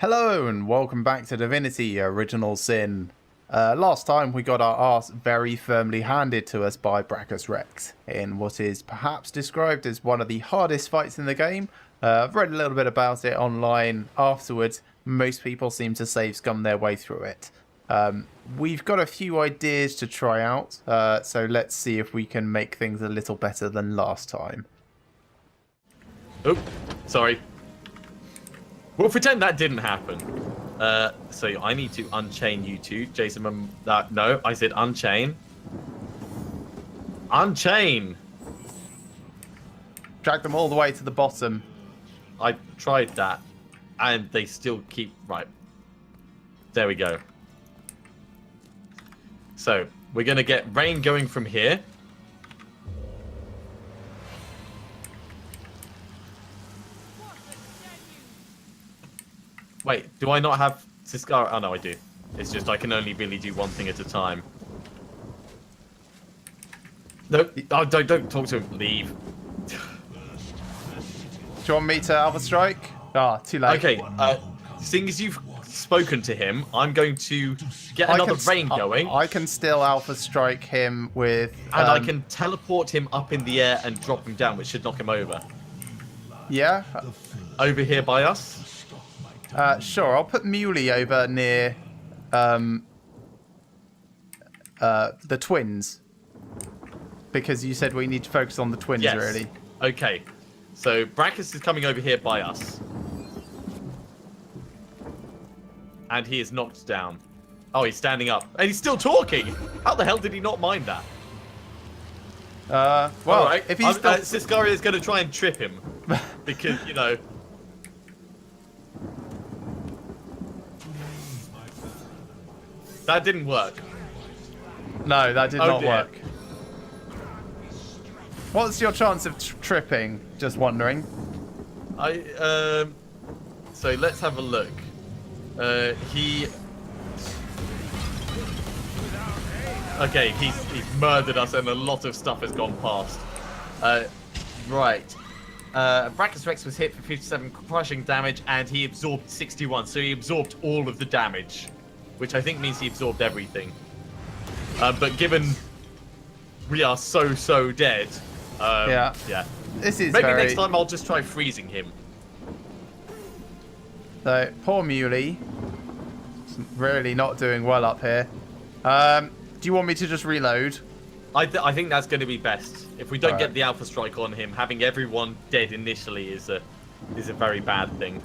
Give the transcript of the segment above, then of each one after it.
Hello and welcome back to Divinity Original Sin. Last time we got our arse very firmly handed to us by Brachus Rex in what is perhaps described as one of the hardest fights in the game. I've read a little bit about it online afterwards. Most people seem to save scum their way through it. We've got a few ideas to try out, so let's see if we can make things a little better than last time. Oh, sorry. We'll pretend that didn't happen. So I need to unchain you two. Jason, no, I said unchain. Unchain! Drag them all the way to the bottom. I tried that, and they still keep... Right. There we go. So, we're going to get rain going from here. Wait, do I not have Ciscara? Oh, no, I do. It's just I can only really do one thing at a time. No, oh, don't talk to him. Leave. Do you want me to Alpha Strike? Ah, too late. Okay, seeing as you've spoken to him, I'm going to get another rain going. I can still Alpha Strike him with... And I can teleport him up in the air and drop him down, which should knock him over. Yeah? Over here by us? Sure, I'll put Muley over near the twins. Because you said we need to focus on the twins, yes. really. Okay, so Brachus is coming over here by us. And he is knocked down. Oh, he's standing up. And he's still talking! How the hell did he not mind that? Well, right. if he's still... Ciscaria is going to try and trip him. Because, you know... That didn't work. No, that did not dear. work. What's your chance of tripping? Just wondering. So let's have a look. Okay, he's murdered us and a lot of stuff has gone past. Right. Brachus Rex was hit for 57 crushing damage and he absorbed 61, so he absorbed all of the damage. Which I think means he absorbed everything. But given we are so dead, yeah. This is maybe next time I'll just try freezing him. So poor Muley, really not doing well up here. Do you want me to just reload? I think that's going to be best. If we don't get the Alpha Strike on him, having everyone dead initially is a very bad thing.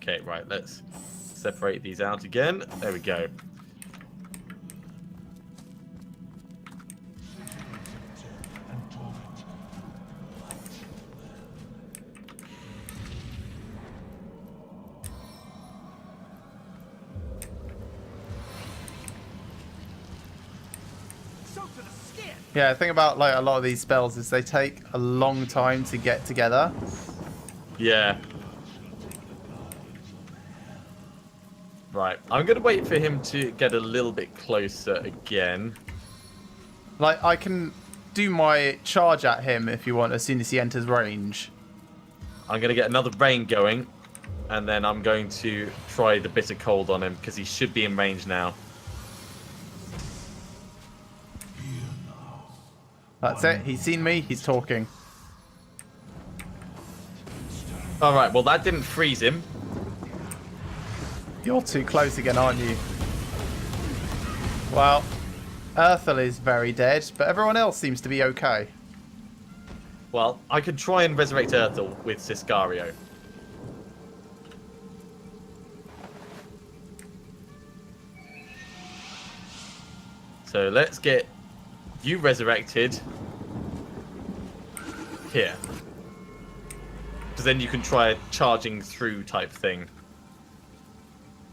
Okay, right, let's separate these out again. There we go. Yeah, the thing about like a lot of these spells is they take a long time to get together. Yeah. Right, I'm going to wait for him to get a little bit closer again. Like, I can do my charge at him if you want as soon as he enters range. I'm going to get another rain going, and then I'm going to try the bitter cold on him, because he should be in range now. That's it, he's seen me, he's talking. Alright, well that didn't freeze him. You're too close again, aren't you? Well, Earthel is very dead, but everyone else seems to be okay. Well, I could try and resurrect Earthel with Ciscario. So let's get you resurrected here. Because then you can try a charging through type thing.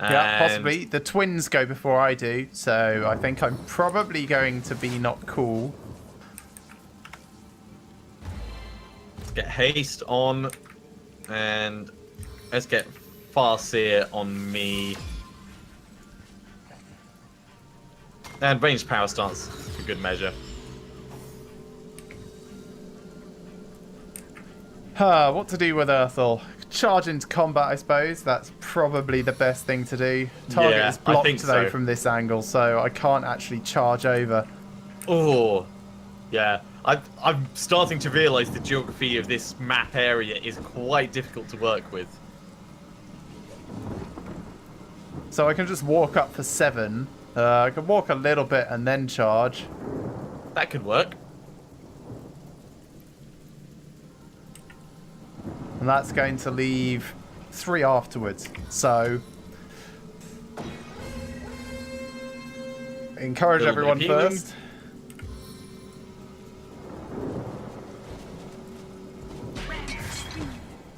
Yeah, possibly. The twins go before I do, so I think I'm probably going to be not cool. Let's get haste on, and let's get Farseer on me. And ranged power stance for good measure. What to do with Earthel? Charge into combat, I suppose. That's probably the best thing to do. Target Yeah, is I blocked think though so. from this angle, so I can't actually charge over. Oh, yeah. I'm starting to realise the geography of this map area is quite difficult to work with. So I can just walk up for 7. I can walk a little bit and then charge. That could work. And that's going to leave 3 afterwards. So encourage Little bit everyone of healing. first.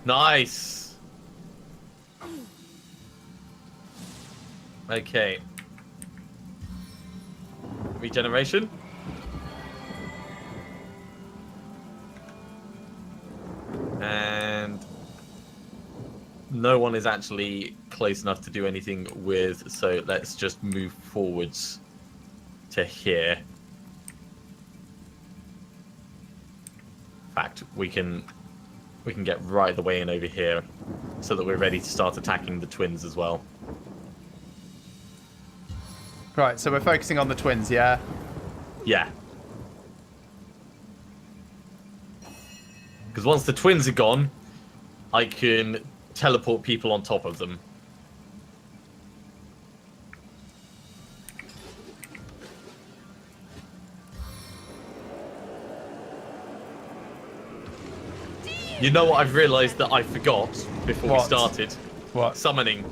Nice. Okay. Regeneration. And no one is actually close enough to do anything with, so let's just move forwards to here. In fact, we can get right the way in over here so that we're ready to start attacking the twins as well. Right, so we're focusing on the twins, yeah? Yeah. Because once the twins are gone, I can teleport people on top of them. You know what I've realised that I forgot before we What? started? What? Summoning.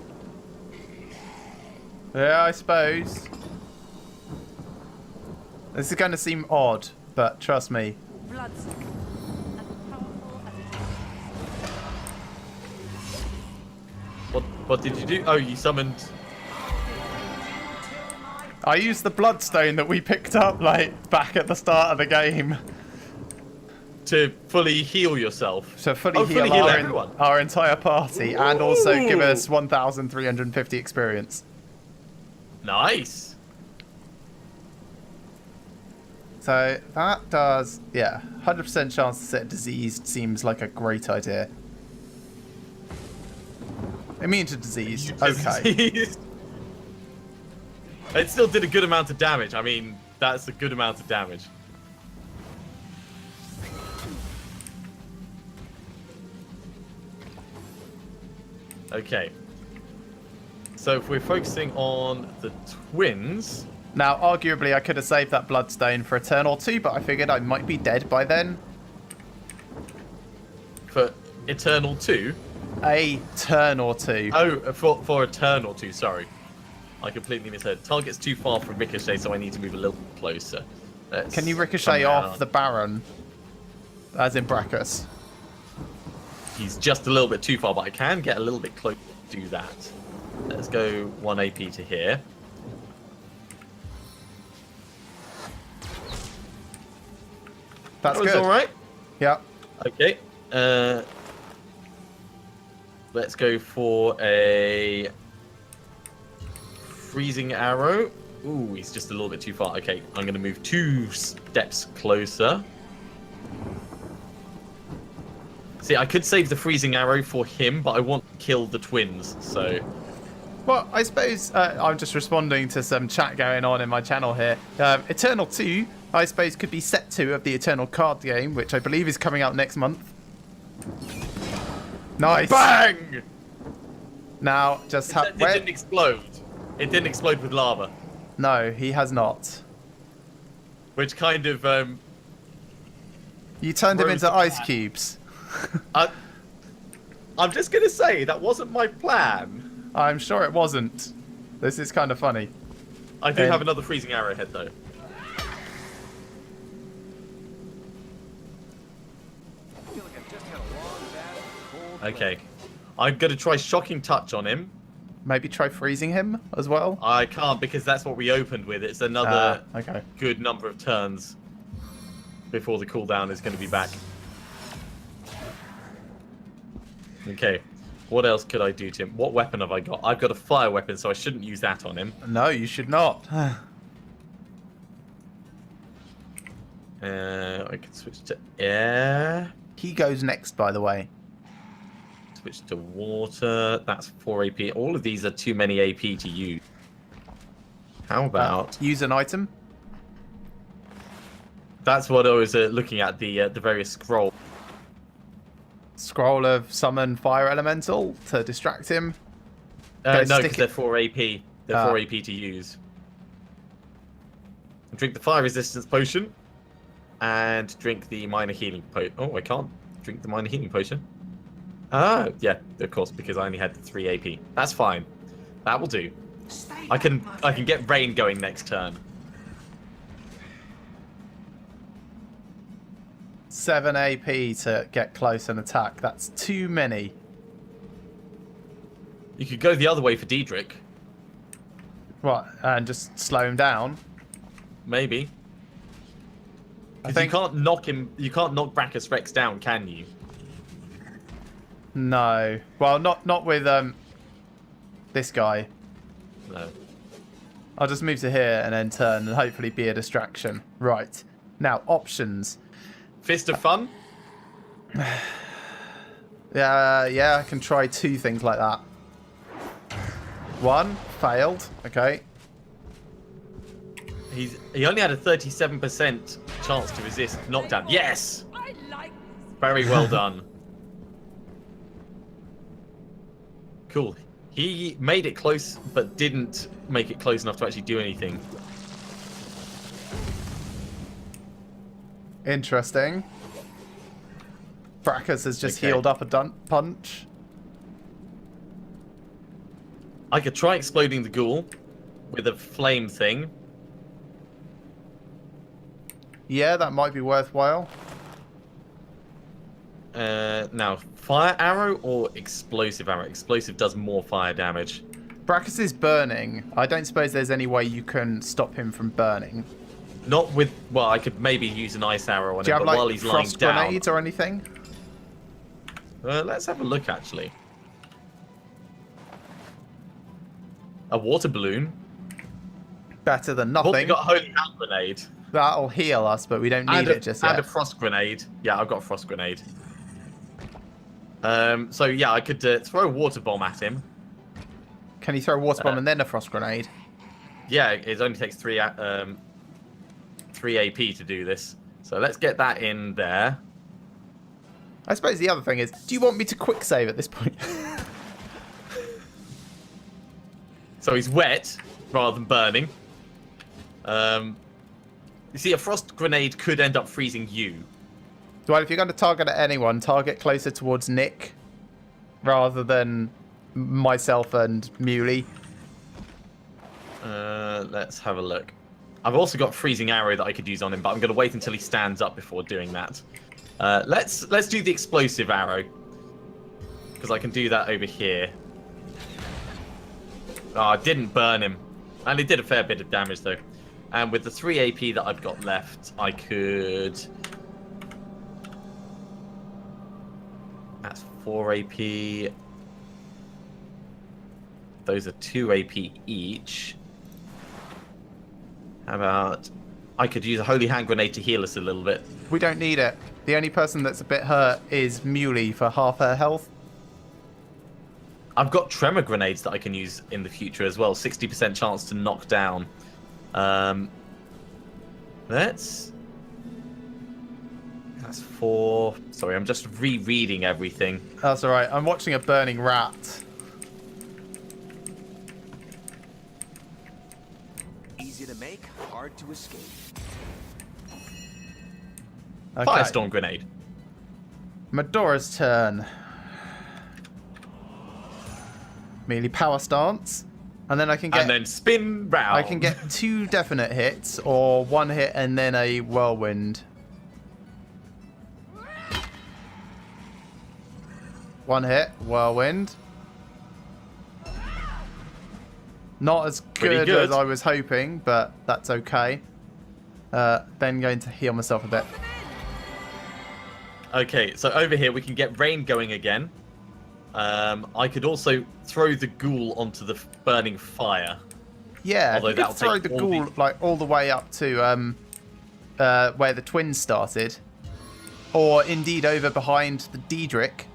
Yeah, I suppose. This is going to seem odd, but trust me. Bloodstone. As powerful as it is. What did you do? Oh, you summoned... I used the bloodstone that we picked up, like, back at the start of the game. to fully heal yourself. So fully heal everyone. our entire party and also give Ooh. us 1,350 experience. Nice. So that does, yeah, 100% chance to set diseased seems like a great idea. Immune to disease, okay. It still did a good amount of damage. I mean, that's a good amount of damage. Okay. So if we're focusing on the twins... Now, arguably, I could have saved that bloodstone for a turn or two, but I figured I might be dead by then. For Eternal 2? A turn or two. Oh, for a turn or two, sorry. I completely misheard. Target's too far from Ricochet, so I need to move a little closer. Can you ricochet off the Baron? As in Brachus. He's just a little bit too far, but I can get a little bit close to do that. Let's go 1 AP to here. That's That was good. alright. Yeah. Okay. Let's go for a freezing arrow. Ooh, he's just a little bit too far. Okay, I'm going to move 2 steps closer. See, I could save the freezing arrow for him, but I want to kill the twins, so... Well, I suppose I'm just responding to some chat going on in my channel here. Eternal 2, I suppose, could be set 2 of the Eternal card game, which I believe is coming out next month. Nice. Bang! Now, just have... It didn't explode. It didn't explode with lava. No, he has not. Which kind of... You turned him Rose into the ice plan. cubes. I'm just going to say, that wasn't my plan. I'm sure it wasn't. This is kind of funny. I do have another freezing arrowhead, though. Okay. I'm going to try Shocking Touch on him. Maybe try freezing him as well? I can't because that's what we opened with. It's another Okay. good number of turns before the cooldown is going to be back. Okay. What else could I do to him? What weapon have I got? I've got a fire weapon, so I shouldn't use that on him. No, you should not. I can switch to air. He goes next, by the way. Switch to water. That's 4 AP. All of these are too many AP to use. How about... Use an item. That's what I was looking at, the various scroll. Scroll of summon fire elemental to distract him. No, stick because they're 4 AP. They're 4 AP to use. Drink the fire resistance potion. And drink the minor healing potion. Oh, I can't drink the minor healing potion. Ah, yeah, of course, because I only had 3 AP. That's fine. That will do. I can get rain going next turn. 7 AP to get close and attack. That's too many. You could go the other way for Diedrich. What? And just slow him down? Maybe. I think... You can't knock him. You can't knock Brachus Rex down, can you? No. Well, not with this guy. No. I'll just move to here and then turn and hopefully be a distraction. Right. Now, options. Fist of Fun? Yeah, I can try 2 things like that. 1, failed. Okay. He only had a 37% chance to resist knockdown. Yes! I like Very well done. Cool. He made it close, but didn't make it close enough to actually do anything. Interesting. Brachus has just Okay. healed up a punch. I could try exploding the ghoul with a flame thing. Yeah, that might be worthwhile. Now, fire arrow or explosive arrow? Explosive does more fire damage. Brachus is burning. I don't suppose there's any way you can stop him from burning. Not with... Well, I could maybe use an ice arrow on Do you him, have but while like he's lying frost down... grenades or anything? Let's have a look, actually. A water balloon. Better than Oh, we nothing. got a holy hand grenade. That'll heal us, but we don't need it just yet. And a frost grenade. Yeah, I've got a frost grenade. So yeah, I could throw a water bomb at him. Can you throw a water bomb and then a frost grenade? Yeah, it only takes 3 AP to do this. So let's get that in there. I suppose the other thing is, do you want me to quick save at this point? So he's wet rather than burning. You see, a frost grenade could end up freezing you. Well, if you're going to target at anyone, target closer towards Nick rather than myself and Muley. Let's have a look. I've also got freezing arrow that I could use on him, but I'm going to wait until he stands up before doing that. Let's do the explosive arrow, because I can do that over here. Oh, I didn't burn him, and it did a fair bit of damage though. And with the 3 AP that I've got left, I could... That's 4 AP. Those are 2 AP each. How about... I could use a holy hand grenade to heal us a little bit. We don't need it. The only person that's a bit hurt is Muley for half her health. I've got tremor grenades that I can use in the future as well. 60% chance to knock down. That's 4. Sorry, I'm just rereading everything. That's all right. I'm watching a burning rat. Easy to make, hard to escape. Okay. Firestorm grenade. Medora's turn. Melee power stance. And then I can get... And then spin round. I can get 2 definite hits, or 1 hit and then a whirlwind. 1 hit, whirlwind. Not as Pretty good as I was hoping, but that's okay. Then going to heal myself a bit. Okay, so over here we can get rain going again. I could also throw the ghoul onto the burning fire. Yeah, Although you could that'll throw take the all ghoul like all the way up to where the twins started. Or indeed over behind the Diedrich.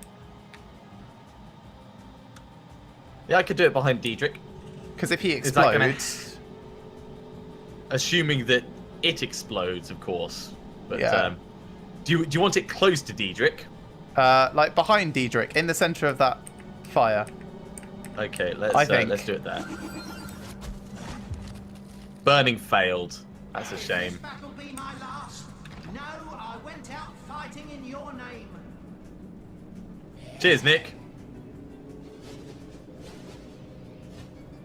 Yeah, I could do it behind Diedrich. Because if he Is that gonna- explodes... Assuming that it explodes, of course. But Yeah. do you want it close to Diedrich? like behind Diedrich, in the centre of that fire. Okay, I think. let's do it there. Burning failed. That's a shame. That'll be my last. No, I went out fighting in your name. Cheers, Nick.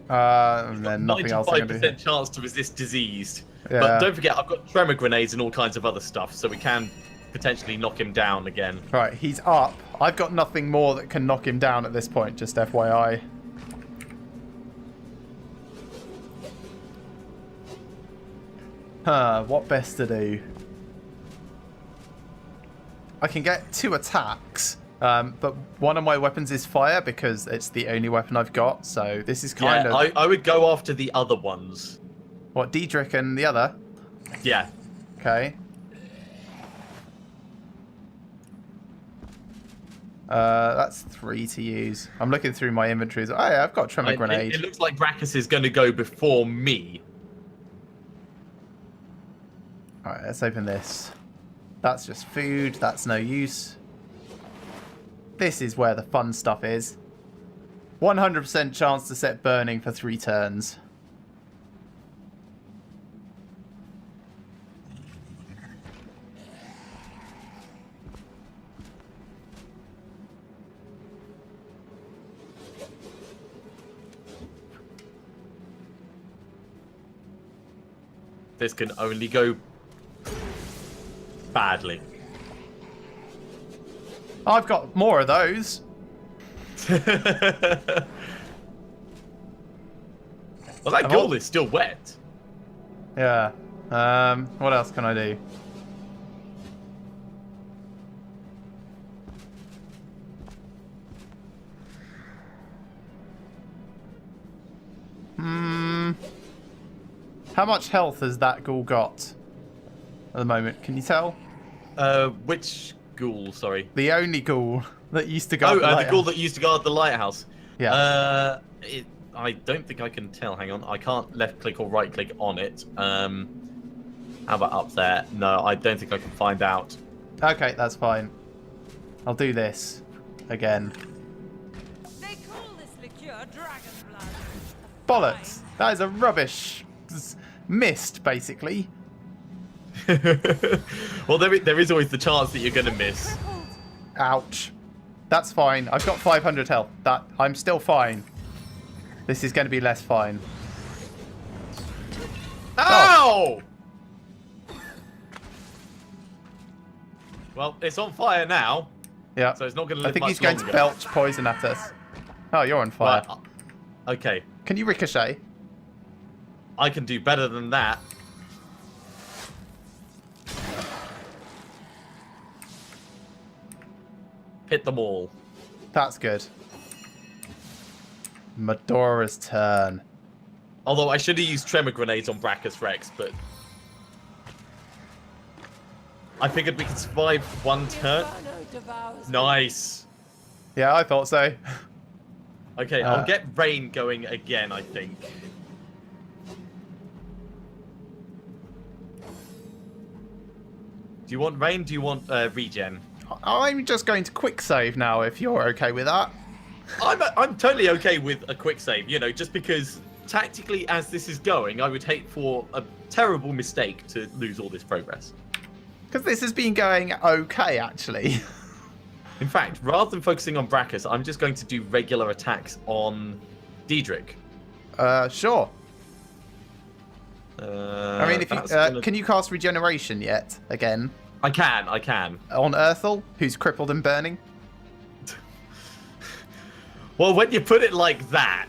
And then nothing else I can do. 95% chance to resist disease. Yeah. But don't forget, I've got tremor grenades and all kinds of other stuff, so we can potentially knock him down again. Right, he's up. I've got nothing more that can knock him down at this point, just FYI. What best to do? I can get 2 attacks, but one of my weapons is fire because it's the only weapon I've got, so this is kind Yeah, of... I would go after the other ones. What, Diedrich and the other? Yeah. Okay. That's 3 to use. I'm looking through my inventories. Oh yeah, I've got a tremor grenade. It looks like Brachus is going to go before me. Alright, let's open this. That's just food. That's no use. This is where the fun stuff is. 100% chance to set burning for 3 turns. This can only go badly. I've got more of those. Well, that I've goal al- is still wet. Yeah. What else can I do? How much health has that ghoul got at the moment? Can you tell? Which ghoul? Sorry. The only ghoul that used to go. The ghoul that used to guard the lighthouse. Yeah. I don't think I can tell. Hang on. I can't left click or right click on it. How about up there? No, I don't think I can find out. Okay, that's fine. I'll do this again. They call this liqueur dragon blood. Bollocks! That is a rubbish mist, basically. Well, there is always the chance that you're going to miss. Crippled. Ouch. That's fine. I've got 500 health. I'm still fine. This is going to be less fine. Ow! Well, it's on fire now, Yeah. so it's not going to I live think much he's going longer. to belch poison at us. Oh, you're on fire. Right, okay, Can you ricochet? I can do better than that. Hit them all. That's good. Medora's turn. Although I should have used tremor grenades on Brachus Rex, but I figured we could survive one turn. Inferno devours me. Nice. Yeah, I thought so. Okay, I'll get rain going again, I think. Do you want rain? Do you want regen? I'm just going to quick save now, if you're okay with that. I'm totally okay with a quick save, you know, just because tactically as this is going, I would hate for a terrible mistake to lose all this progress. Because this has been going okay, actually. In fact, rather than focusing on Brachus, I'm just going to do regular attacks on Diedrich. Sure. I mean, if you, can you cast regeneration yet? Again. I can. On Earthel, who's crippled and burning? Well, when you put it like that...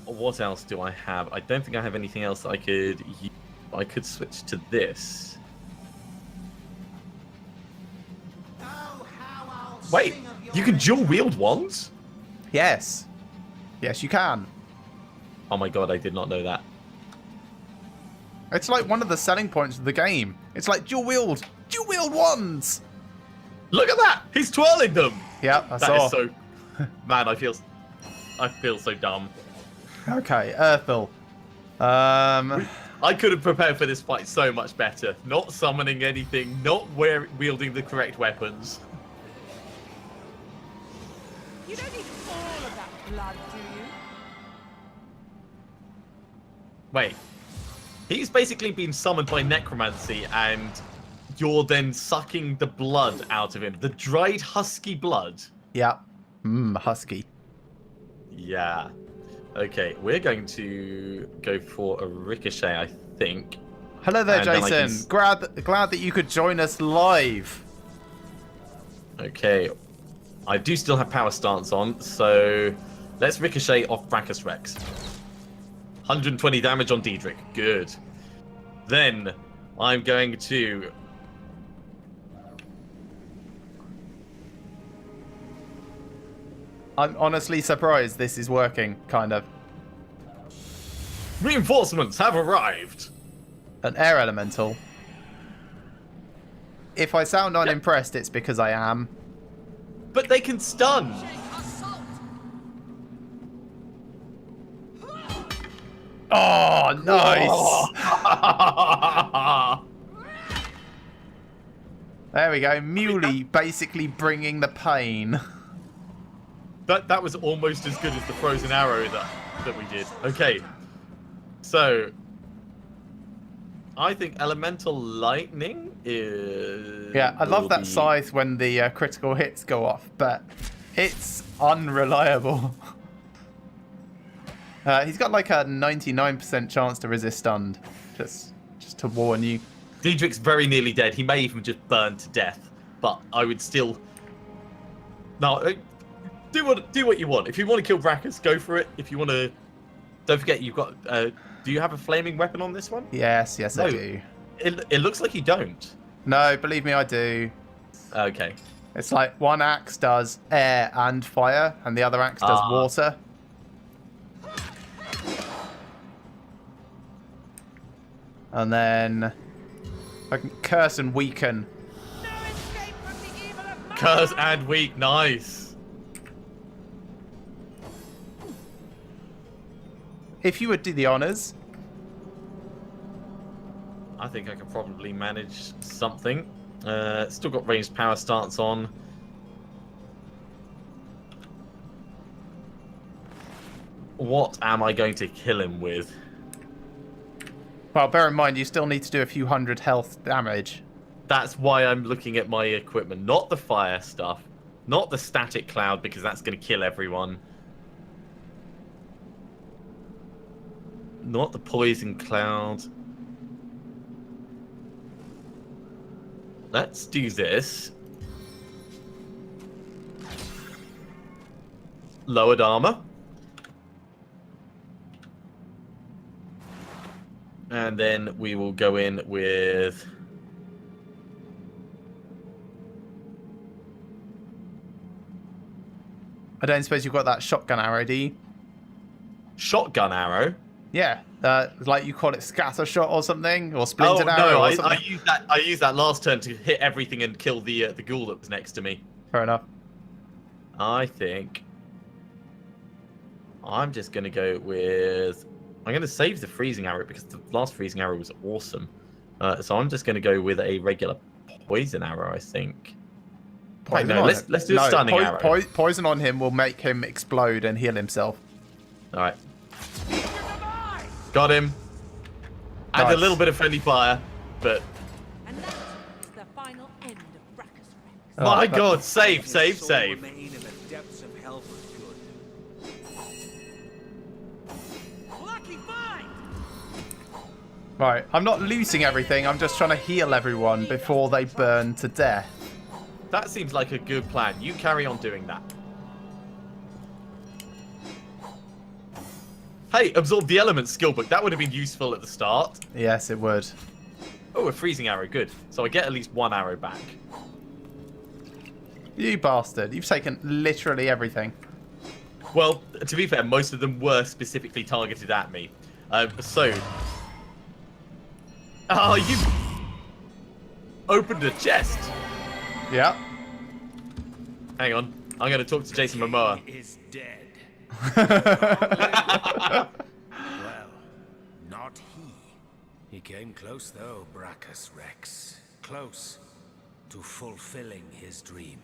what else do I have? I don't think I have anything else that I could use. I could switch to this. Oh, how I'll Wait, sing of your you can dual wield wands? Yes. Yes, you can. Oh my god, I did not know that. It's like one of the selling points of the game. It's like dual wield wands. Look at that! He's twirling them! Yeah, I That saw. is so... Man, I feel so dumb. Okay, Earthel. I could have prepared for this fight so much better. Not summoning anything, not wielding the correct weapons. You don't need all of that blood, do you? Wait. He's basically been summoned by necromancy, and you're then sucking the blood out of him. The dried husky blood. Yeah. Husky. Yeah. Okay, we're going to go for a ricochet, I think. Hello there, And then I can Jason. Glad that you could join us live. Okay. I do still have power stance on, so let's ricochet off Brachus Rex. 120 damage on Diedrich. Good. Then I'm going to... I'm honestly surprised this is working, kind of. Reinforcements have arrived. An air elemental. If I sound unimpressed, it's because I am. But they can stun. Oh, nice! There we go. Muley basically bringing the pain. That was almost as good as the frozen arrow that we did. Okay. So I think elemental lightning is... Yeah, I love will that be- scythe when the critical hits go off, but it's unreliable. He's got like a 99% chance to resist stunned. Just to warn you. Diedrich's very nearly dead. He may even just burn to death, but I would still... No, do what you want. If you want to kill Brachus, go for it. If you want to... Don't forget, you've got... do you have a flaming weapon on this one? Yes, I No. do. It looks like you don't. No, believe me, I do. Okay. It's like one axe does air and fire, and the other axe does water. And then I can curse and weaken. No escape from the evil of man. Curse and weak. Nice. If you would do the honors. I think I could probably manage something. Still got ranged power stance on. What am I going to kill him with? Well, bear in mind, you still need to do a few hundred health damage. That's why I'm looking at my equipment. Not the fire stuff. Not the static cloud, because that's going to kill everyone. Not the poison cloud. Let's do this. Lowered armor. And then we will go in with... I don't suppose you've got that shotgun arrow, do you? Shotgun arrow? Yeah, like you call it scatter shot or something, or splintered Oh arrow no, or I something. used that last turn to hit everything and kill the ghoul that was next to me. Fair enough. I think I'm just gonna go with... I'm gonna save the freezing arrow because the last freezing arrow was awesome. So I'm just gonna go with a regular poison arrow, I think. Wait, no, on let's him. do a stunning po- arrow. po- poison on him will make him explode and heal himself. All right. Got him. And Nice. a little bit of friendly fire, but And that is the final end of Brachus Rex. my that- God, save, His save, soul save. remain in the depths of hell for good. Lucky find! Right, I'm not looting everything, I'm just trying to heal everyone before they burn to death. That seems like a good plan. You carry on doing that. Hey, absorb the elements skill book. That would have been useful at the start. Yes, it would. Oh, a freezing arrow. Good. So I get at least one arrow back. You bastard, you've taken literally everything. Well, to be fair, most of them were specifically targeted at me. So, Oh, you opened a chest. Yeah. Hang on. I'm going to talk to Jason Momoa. He is dead. Well, not he. He came close though, Brachus Rex. Close to fulfilling his dream.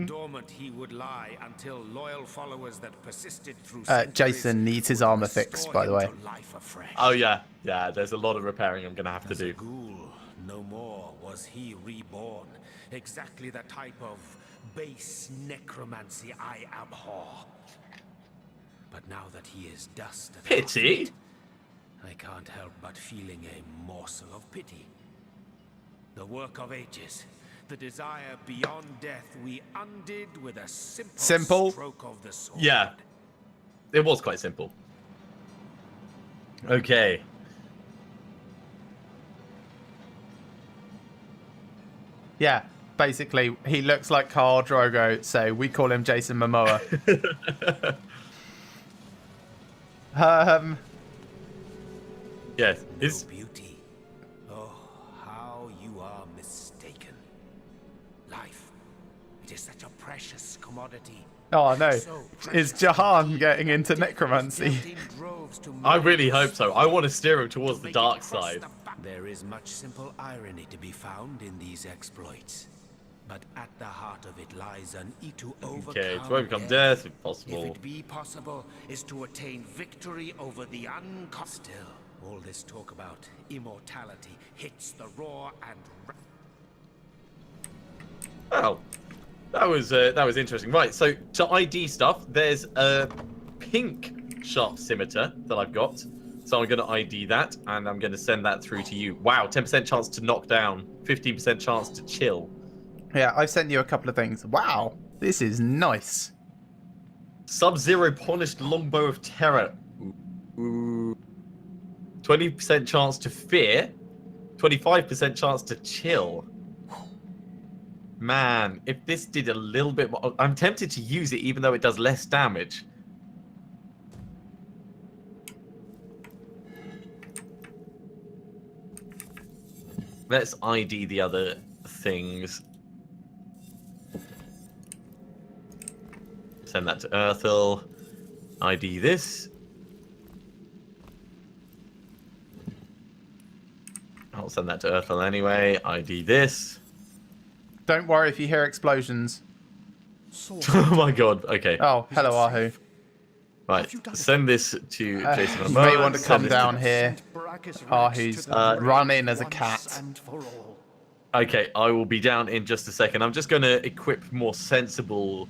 Dormant he would lie until loyal followers that persisted through Jason needs his armor fixed, by the way. Oh, yeah. Yeah, there's a lot of repairing I'm going to have to As a do. ghoul, no more was he reborn. Exactly the type of base necromancy I abhor. But now that he is dust at our Pity? feet, I can't help but feeling a morsel of pity. The work of ages, the desire beyond death, we undid with a simple stroke of the sword. Yeah. It was quite simple. Okay. Yeah, basically, he looks like Khal Drogo, so we call him Jason Momoa. Yes. Is Beauty. Oh, how you are mistaken. Life. It is such a precious commodity. Oh no, So is precious Jahan indeed getting into that it was necromancy? dealt in droves to I really millions hope so. I want to steer him towards to the make dark it cross side. the There is much simple irony to be found in these exploits. But at the heart of it lies an to overcome Okay, to overcome death, if If possible. it be possible, is to attain victory over the Still, all this talk about immortality hits the raw and Oh, that was interesting. Right, so to ID stuff, there's a pink sharp scimitar that I've got. So I'm going to ID that, and I'm going to send that through to you. Wow, 10% chance to knock down, 15% chance to chill. Yeah, I've sent you a couple of things. Wow, this is nice. Sub-Zero polished longbow of terror. Ooh. 20% chance to fear, 25% chance to chill. Man, if this did a little bit more... I'm tempted to use it even though it does less damage. Let's ID the other things. Send that to Earthel. ID this. I'll send that to Earthel anyway. ID this. Don't worry if you hear explosions. Oh my god. Okay. Oh, hello, Ahu. Right. Send this to Jason You Momoa. may want to Send come this down here. Ahu's run in as a cat. Okay, I will be down in just a second. I'm just going to equip more sensible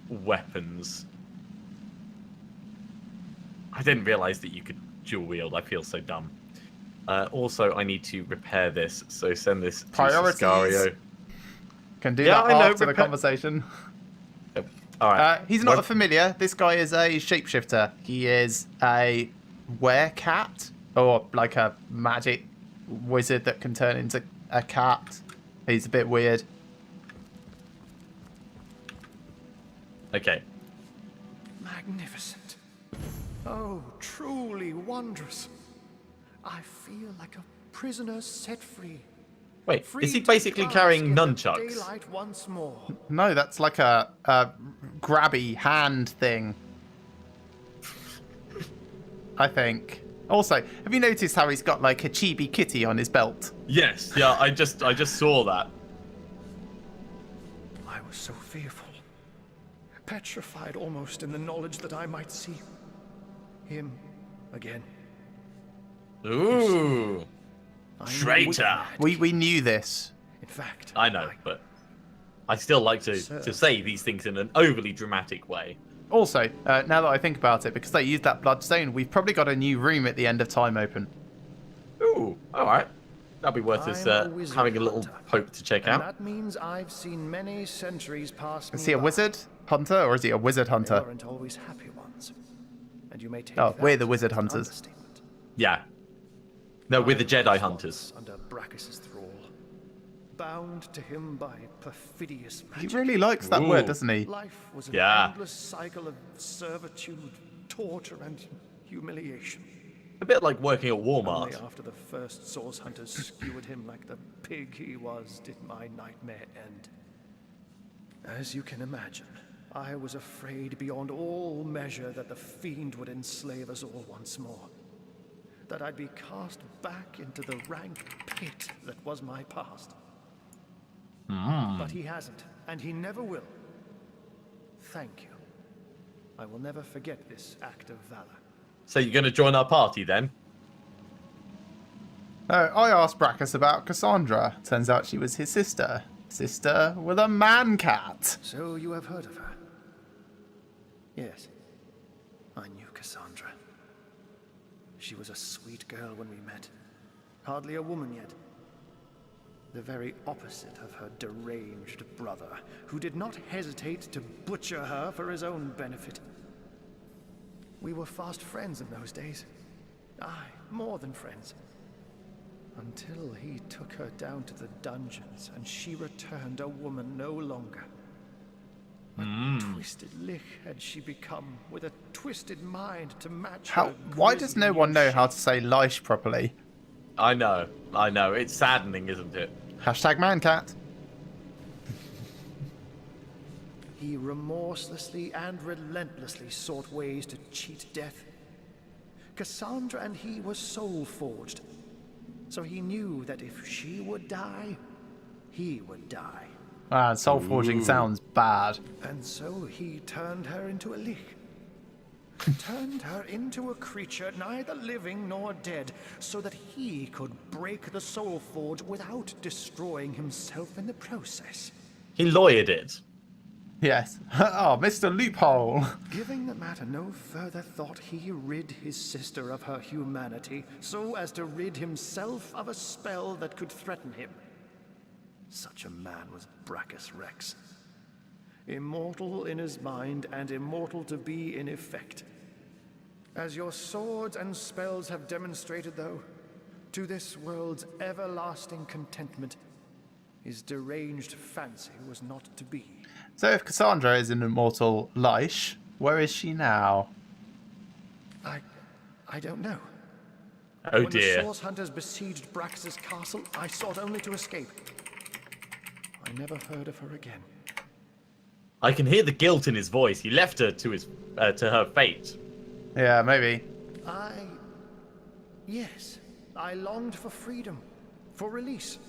weapons. I didn't realize that you could dual wield. I feel so dumb. Also, I need to repair this, so send this to Priorities. Scario. Can do Yeah, that I know, after the conversation. All right. He's not a familiar. This guy is a shapeshifter. He is a werecat, or like a magic wizard that can turn into a cat. He's a bit weird. Okay. Magnificent. Oh, truly wondrous. I feel like a prisoner set free. Wait, Free is he to basically bask carrying in the nunchucks? daylight once more. No, that's like a grabby hand thing. I think. Also, have you noticed how he's got like a chibi kitty on his belt? Yes. Yeah, I just saw that. I was so fearful, petrified almost in the knowledge that I might see him again. Ooh. I Traitor. knew We knew this. In fact, I know, but I still like to say these things in an overly dramatic way. Also, now that I think about it, because they used that bloodstone, we've probably got a new room at the end of time open. Ooh, all right. That'll be worth us I'm a wizard having a little hunter. poke to check and out. that means I've seen many centuries pass me Is he a by. wizard hunter, or is he a wizard They hunter? aren't always happy ones. And you may take Oh, that we're the wizard as an hunters. understatement. Yeah. No, we're the I Jedi was hunters. once under Brachus's thrall, bound to him by perfidious He magic. really likes that word, Ooh. doesn't he? Life was an Yeah. endless cycle of servitude, torture, and humiliation. A bit like working at Only Walmart. after the first source hunters skewered him like the pig he was did my nightmare end. As you can imagine, I was afraid beyond all measure that the fiend would enslave us all once more. That I'd be cast back into the rank pit that was my past. But he hasn't, and he never will. Thank you. I will never forget this act of valor. So you're going to join our party then? I asked Brackus about Cassandra. Turns out she was his sister. Sister with a man cat. So you have heard of her? Yes. I knew Cassandra. She was a sweet girl when we met. Hardly a woman yet. The very opposite of her deranged brother, who did not hesitate to butcher her for his own benefit. We were fast friends in those days. Aye, more than friends. Until he took her down to the dungeons and she returned a woman no longer. A twisted lich had she become, with a twisted mind to match her. Why does no grisly one know shape. how to say Leish properly? I know. It's saddening, isn't it? Hashtag man cat. He remorselessly and relentlessly sought ways to cheat death. Cassandra and he were soul-forged, so he knew that if she would die, he would die. Ah, soul forging sounds bad. And so he turned her into a lich. Turned her into a creature neither living nor dead, so that he could break the soul forge without destroying himself in the process. He lawyered it. Yes. Oh, Mr. Loophole. Giving the matter no further thought, he rid his sister of her humanity, so as to rid himself of a spell that could threaten him. Such a man was Brachus Rex. Immortal in his mind and immortal to be in effect. As your swords and spells have demonstrated, though, to this world's everlasting contentment, his deranged fancy was not to be. So if Cassandra is an immortal Leish, where is she now? I don't know. Oh When the dear. source hunters besieged Brax's castle, I sought only to escape. I never heard of her again. I can hear the guilt in his voice. He left her to her fate. Yeah, maybe. Yes, I longed for freedom, for release.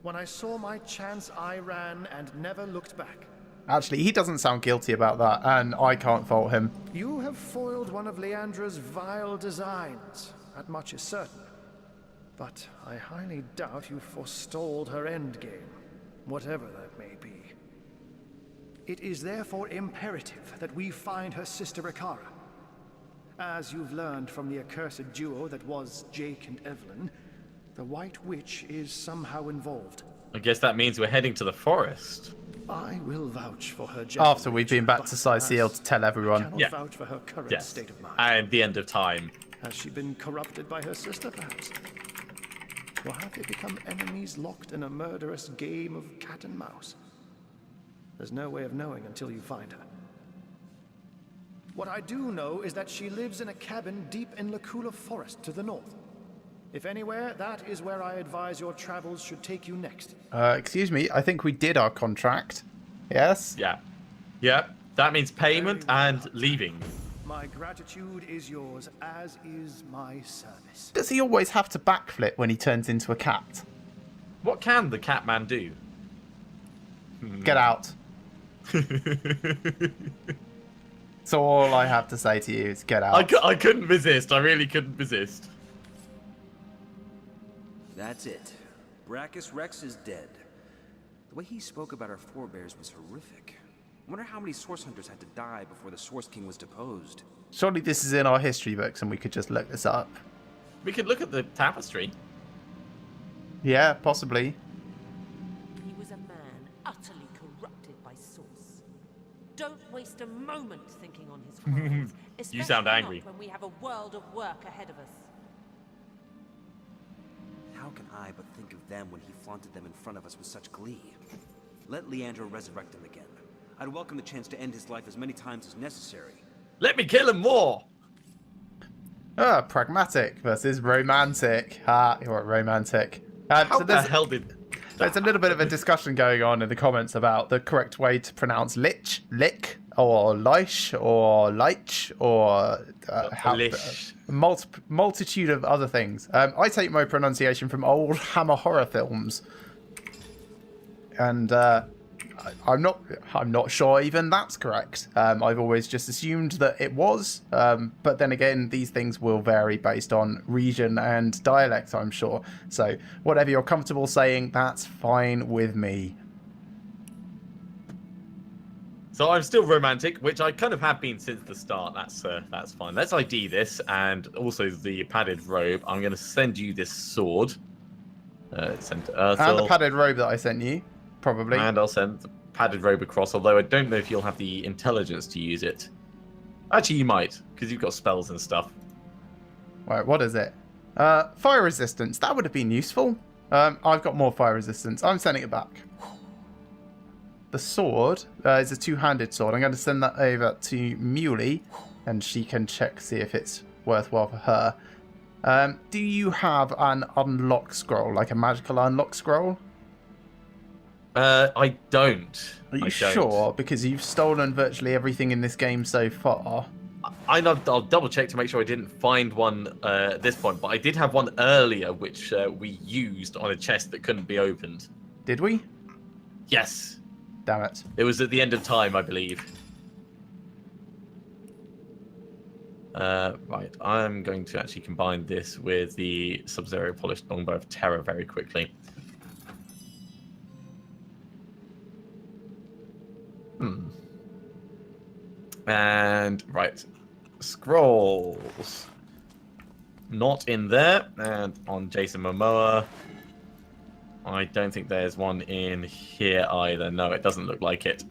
When I saw my chance, I ran and never looked back. Actually, he doesn't sound guilty about that, and I can't fault him. You have foiled one of Leandra's vile designs, that much is certain. But I highly doubt you forestalled her endgame, whatever that may be. It is therefore imperative that we find her sister Ikara. As you've learned from the accursed duo that was Jake and Evelyn, the White Witch is somehow involved. I guess that means we're heading to the forest. I will vouch for her After we've been back to but Syceal to tell I everyone. cannot Yeah. vouch for her current Yes. state of mind. And the end of time. Has she been corrupted by her sister, perhaps? Or have they become enemies locked in a murderous game of cat and mouse? There's no way of knowing until you find her. What I do know is that she lives in a cabin deep in Lacula Forest to the north. If anywhere, that is where I advise your travels should take you next. Excuse me, I think we did our contract. Yes? Yeah. Yeah. That means payment and leaving. My gratitude is yours, as is my service. Does he always have to backflip when he turns into a cat? What can the Catman do? Get out. So all I have to say to you is get out. I couldn't resist. I really couldn't resist. That's it. Brachus Rex is dead. The way he spoke about our forebears was horrific. I wonder how many Source Hunters had to die before the Source King was deposed. Surely this is in our history books and we could just look this up. We could look at the tapestry. Yeah, possibly. He was a man utterly corrupted by Source. Don't waste a moment thinking on his crimes. You sound especially angry. not when we have a world of work ahead of us. How can I but think of them when he flaunted them in front of us with such glee? Let Leandro resurrect him again. I'd welcome the chance to end his life as many times as necessary. Let me kill him more. Pragmatic versus romantic. You're romantic. How So the hell did... there's a little bit of a discussion going on in the comments about the correct way to pronounce lick, or leish, or leich, or Lish. multitude of other things. I take my pronunciation from old Hammer horror films, and I'm not sure even that's correct. I've always just assumed that it was, but then again, these things will vary based on region and dialect, I'm sure. So whatever you're comfortable saying, that's fine with me. So I'm still romantic, which I kind of have been since the start. That's fine. Let's ID this, and also the padded robe. I'm going to send you this sword. Send to Earthel. And the padded robe that I sent you, probably. And I'll send the padded robe across, although I don't know if you'll have the intelligence to use it. Actually, you might, because you've got spells and stuff. Right, what is it? Fire resistance. That would have been useful. I've got more fire resistance. I'm sending it back. The sword is a two-handed sword. I'm going to send that over to Muley, and she can check, see if it's worthwhile for her. Do you have an unlock scroll, like a magical unlock scroll? I don't. Are you I don't. sure? Because you've stolen virtually everything in this game so far. I'll double check to make sure I didn't find one at this point, but I did have one earlier, which we used on a chest that couldn't be opened. Did we? Yes. Damn it. It was at the end of time, I believe. Right, I'm going to actually combine this with the Sub-Zero Polished Longbow of Terror very quickly. And, right, scrolls. Not in there. And on Jason Momoa, I don't think there's one in here either. No, it doesn't look like it.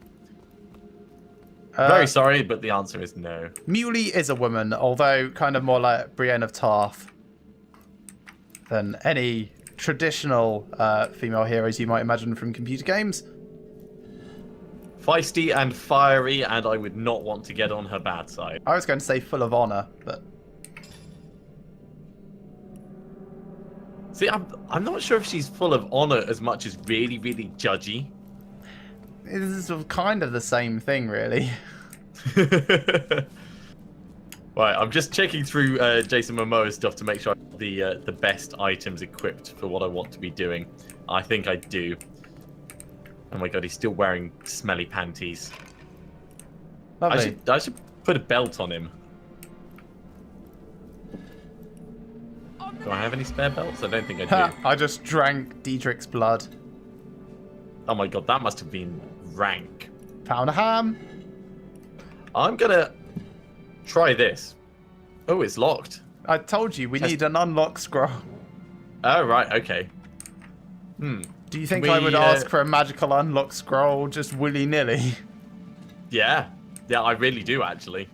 Very sorry, but the answer is no. Muley is a woman, although kind of more like Brienne of Tarth than any traditional female heroes you might imagine from computer games. Feisty and fiery, and I would not want to get on her bad side. I was going to say full of honor, but... See, I'm not sure if she's full of honor as much as really, really judgy. This is sort of kind of the same thing, really. Right, I'm just checking through Jason Momoa's stuff to make sure I have the best items equipped for what I want to be doing. I think I do. Oh my god, he's still wearing smelly panties. Lovely. I should put a belt on him. Do I have any spare belts? I don't think I do. I just drank Diedrich's blood. Oh my god, that must have been rank. Found a ham. I'm gonna try this. Oh, it's locked. I told you, we need an unlock scroll. Oh, right, okay. Do you think I would ask for a magical unlock scroll just willy-nilly? Yeah. Yeah, I really do, actually.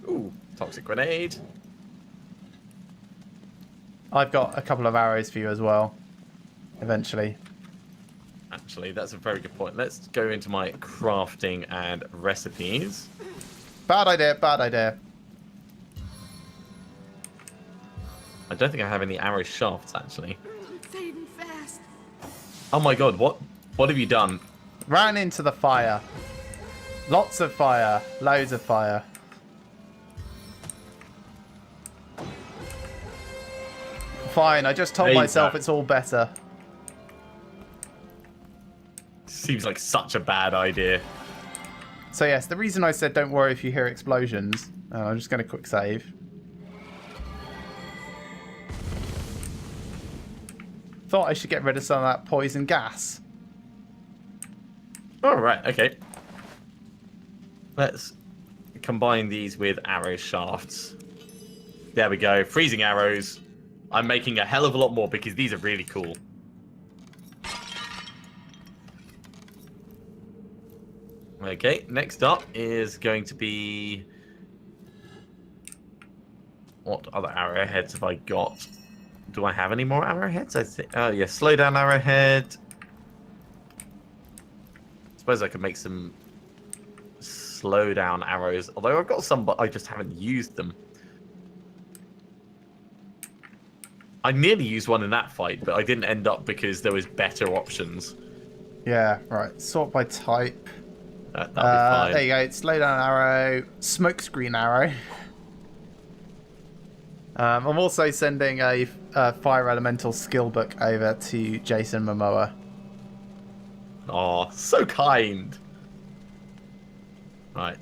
Ooh, toxic grenade. I've got a couple of arrows for you as well. Eventually. Actually, that's a very good point. Let's go into my crafting and recipes. Bad idea, bad idea. I don't think I have any arrow shafts, actually. Fading fast. Oh my god, what have you done? Ran into the fire. Lots of fire. Loads of fire. Fine, I just told myself it's all better. Seems like such a bad idea. So yes, the reason I said don't worry if you hear explosions, I'm just going to quick save. Thought I should get rid of some of that poison gas. All right, okay. Let's combine these with arrow shafts. There we go, freezing arrows. I'm making a hell of a lot more because these are really cool. Okay, next up is going to be... What other arrowheads have I got? Do I have any more arrowheads? I think. Oh, yeah, slow down arrowhead. Suppose I could make some slow down arrows. Although I've got some, but I just haven't used them. I nearly used one in that fight, but I didn't end up because there was better options. Yeah, right. Sort by type. That'll be fine. There you go. Slow down arrow. Smokescreen arrow. I'm also sending a Fire Elemental skill book over to Jason Momoa. Oh, so kind. Right.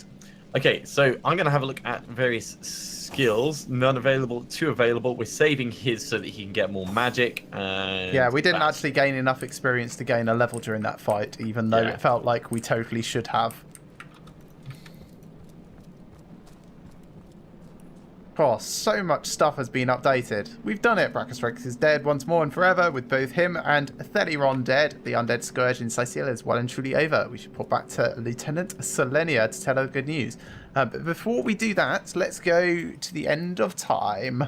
Okay, so I'm going to have a look at various skills. None available, 2 available. We're saving his so that he can get more magic. And Yeah, we didn't actually gain enough experience to gain a level during that fight, even though it felt like we totally should have. Oh, so much stuff has been updated. We've done it. Brachus Rex is dead once more and forever, with both him and Theliron dead. The undead scourge in Sicily is well and truly over. We should pop back to Lieutenant Selenia to tell her good news. But before we do that, let's go to the end of time.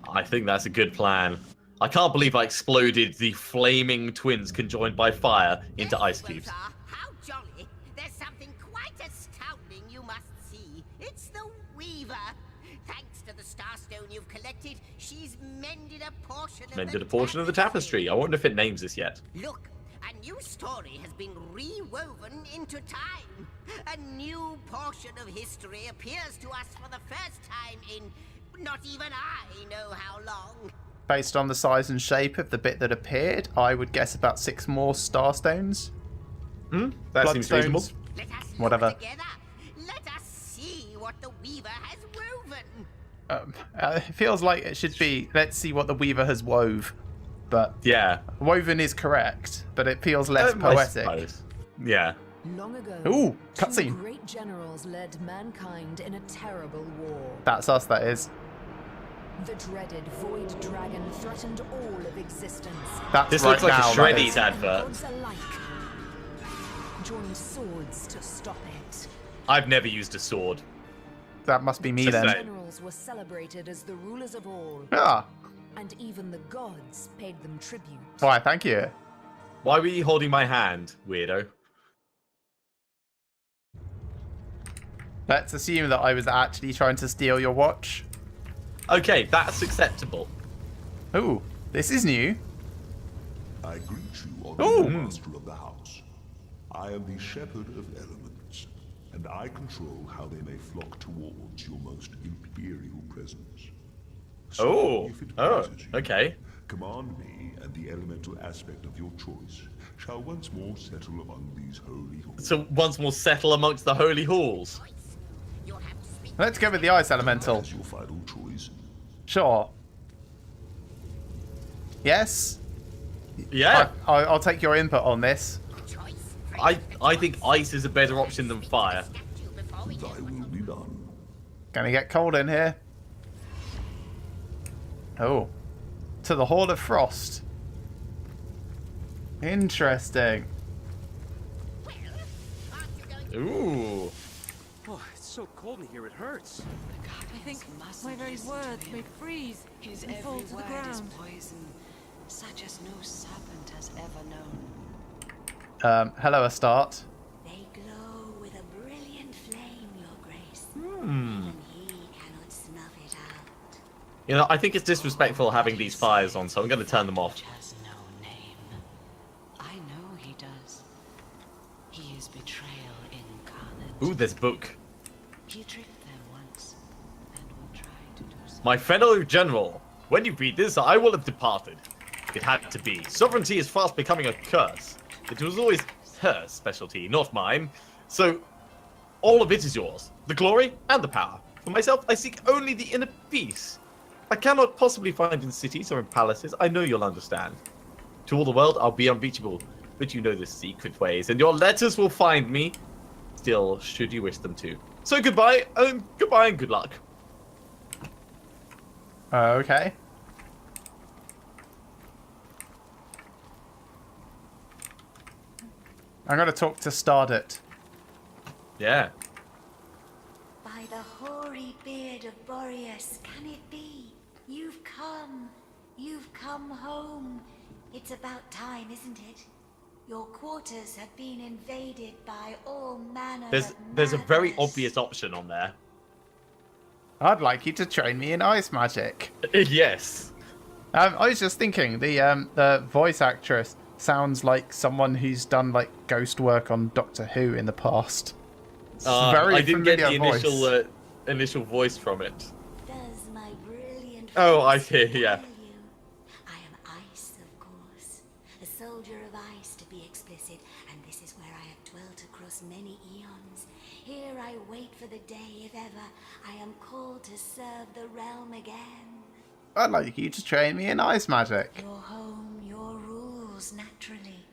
I think that's a good plan. I can't believe I exploded the flaming twins conjoined by fire into ice cubes. How jolly! There's something quite astounding you must see. It's the Weaver. Thanks to the Starstone you've collected, she's mended a portion of the tapestry. I wonder if it names this yet. Look, a new story has been rewoven into time. A new portion of history appears to us for the first time in not even I know how long. Based on the size and shape of the bit that appeared, I would guess about 6 more Starstones. That seems reasonable. Let us look Whatever. together. Let us see what the Weaver has woven. It feels like it should be, let's see what the Weaver has wove. But Yeah. woven is correct, but it feels less I poetic. suppose. Yeah. Long ago, Ooh, 2 cutscene. great generals led mankind in a terrible war. That's us, that is. The dreaded Void Dragon threatened all of existence. That's This right looks like now, a that Shreddies is. advert. Gods alike joined swords to stop it. I've never used a sword. That must be me Just then. say. Generals were celebrated as the rulers of all, Ah, and even the gods paid them tribute. why, thank you. Why were you holding my hand, weirdo? Let's assume that I was actually trying to steal your watch. Okay, that's acceptable. Ooh, this is new. I greet you, Ooh. honorable master of the house. I am the shepherd of elements, and I control how they may flock towards your most imperial presence. So, if it pleases you, Okay. command me, and the elemental aspect of your choice shall once more settle among these holy halls. So once more settle amongst the holy halls. You'll have to speak. Let's go with the ice elemental. As your final choice, Sure. Yes? Yeah. I'll take your input on this. Choice. I think ice is a better option than fire. thy will be done. Gonna get cold in here. Oh. To the Hall of Frost. Interesting. Ooh. Oh, it's so cold in here, it hurts. I think my very words may freeze His and fall every to the word is ground. poison, such as no serpent has ever known. Hello, Astarte. They glow with a brilliant flame, your grace. Hmm. Even he cannot snuff it out. You know, I think it's disrespectful having these fires on, so I'm going to turn them off. Which has no name. I know he does. He is betrayal incarnate. Ooh, there's a book. He tricked them once, and will try to do so. My fellow general, when you read this, I will have departed. It had to be. Sovereignty is fast becoming a curse. It was always her specialty, not mine. So, all of it is yours. The glory and the power. For myself, I seek only the inner peace. I cannot possibly find in cities or in palaces. I know you'll understand. To all the world, I'll be unreachable. But you know the secret ways, and your letters will find me. Still, should you wish them to. So goodbye and good luck. Okay. I'm gonna talk to Stardust. Yeah. By the hoary beard of Boreas, can it be? You've come. You've come home. It's about time, isn't it? Your quarters have been invaded by all manner There's a very madness. obvious option on there. I'd like you to train me in ice magic. Yes. I was just thinking, the voice actress sounds like someone who's done like ghost work on Doctor Who in the past. It's a very I didn't get the familiar voice. initial voice from it. Does my brilliant Oh, I face hear, yeah. tell you? I am ice, of course. A soldier of ice, to be explicit, and this is where I have dwelt across many eons. Here I wait for the day, if ever, I am called to serve the realm again. I'd like you to train me in ice magic. Your home, your rules, naturally.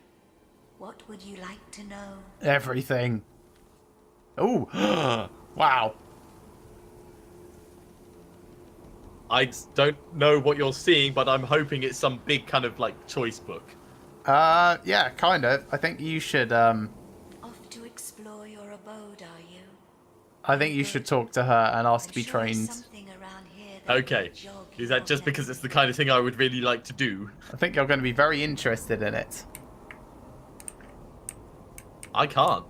What would you like to know? Everything. Oh, wow. I don't know what you're seeing, but I'm hoping it's some big kind of like choice book. Yeah, kind of. I think you should, Off to explore your abode, are you? I think you should talk to her and ask to be Sure there's trained. something around here that Okay. will jog Is that your just because it's the kind of thing I would really like to do? I think you're going to be very interested in it. I can't.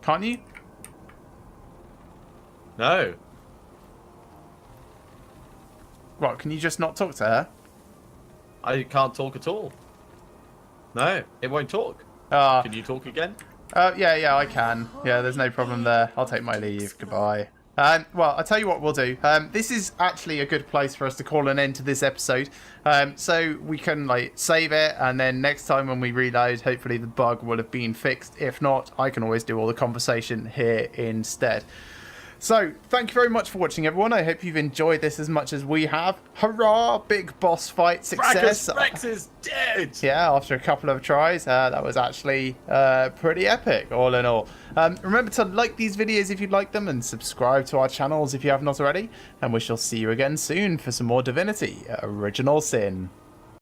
Can't you? No. What, can you just not talk to her? I can't talk at all. No, it won't talk. Ah. Can you talk again? Yeah, I can. Yeah, there's no problem there. I'll take my leave. Goodbye. Well, I'll tell you what we'll do. This is actually a good place for us to call an end to this episode. So we can like save it, and then next time when we reload, hopefully the bug will have been fixed. If not, I can always do all the conversation here instead. So, thank you very much for watching, everyone. I hope you've enjoyed this as much as we have. Hurrah! Big boss fight success. Brachus Rex is dead! Yeah, after a couple of tries, that was actually pretty epic, all in all. Remember to like these videos if you'd like them, and subscribe to our channels if you have not already. And we shall see you again soon for some more Divinity Original Sin.